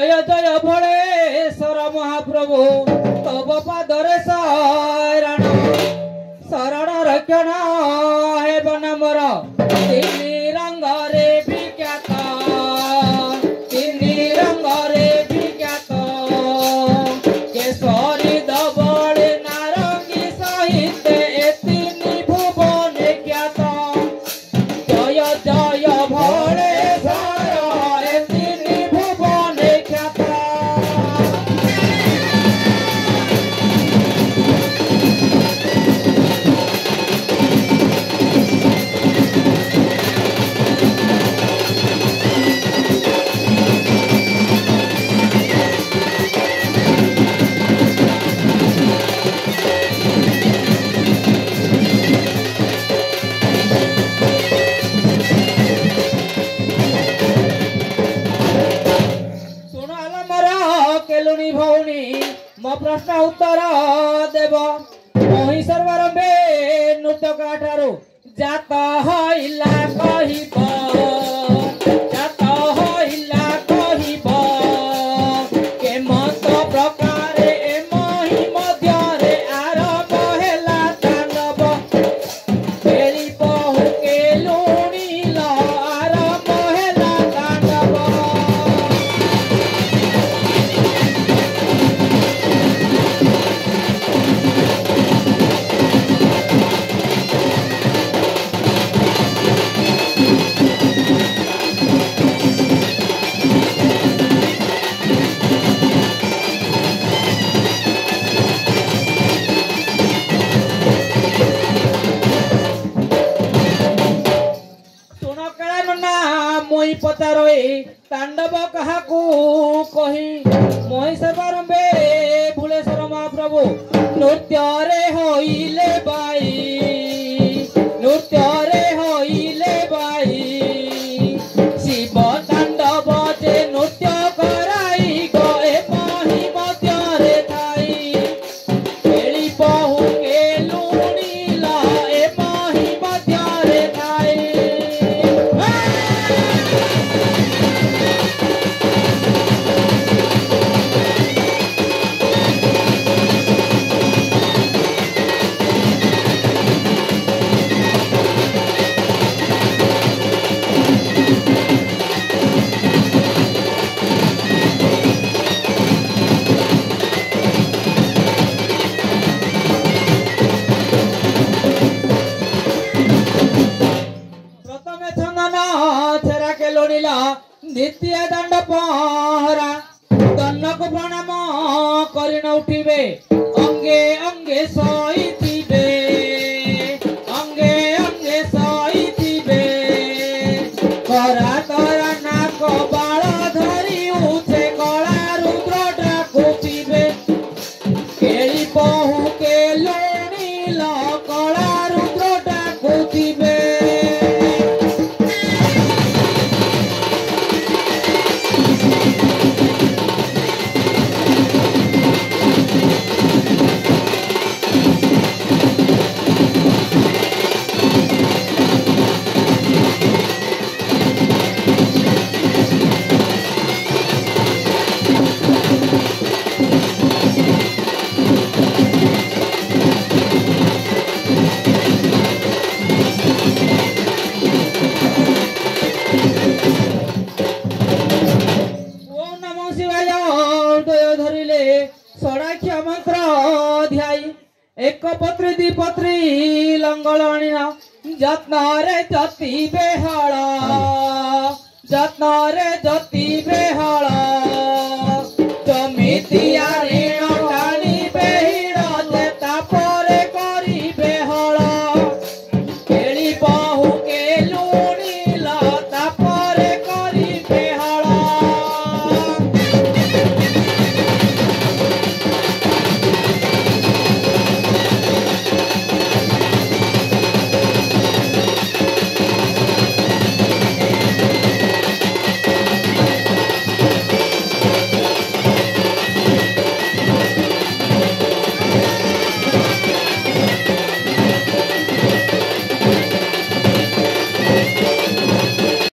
जय जय भोलेश्वर महाप्रभु तब पादरे शरण शरण रक्षण हे बनमर तिनी रंग रे विख्यात तिनी रंग रे विख्यात केशरी धवल नारंगी सहित ए तिनी भुवन ख्यात जय जय भोलेश्वर ए तिनी भुवन ख्यात। केलुनी भौनी मो प्रश्न उत्तर देव मोहि सर्वरंभे नृत्य काठारु जात हइला कहिब जात हइला कहिब के मत प्रकारे ए मोहि मध्यरे आरंभ हेला तांडव बेली बहु केलुनी ल आरंभ हेला तांडव। मोहि पचारोए तांडव कहाकू कही मोहि सर्वरंभे भुलेश्वर महाप्रभु नृत्य रे होइले बाई नृत्य रे होइले बाई शिव तांडव जे नृत्य कराई गए मोहि मध्य रे थाई केली बहु केलुनी ला ए मोहि मध्य रे थाई। प्रथमे चंदन छेरा के लोड़िला द्वितीय दंड पहरा दंडक प्रणाम करि न उठिबे अंगे अंगे सईथिबे अंगे अंगे सईथिबे करा तोरा नाक बाळ धरि उछे कला रुद्र डाकुथिबे केली बहु केलुनी ल कला रुद्र डाकुथिबे। षडाख्य मंत्र ध्याई एक पत्री द्विपत्री लंगलणीना जत्न रे जति बेहळ जत्न रे जति बेहळ।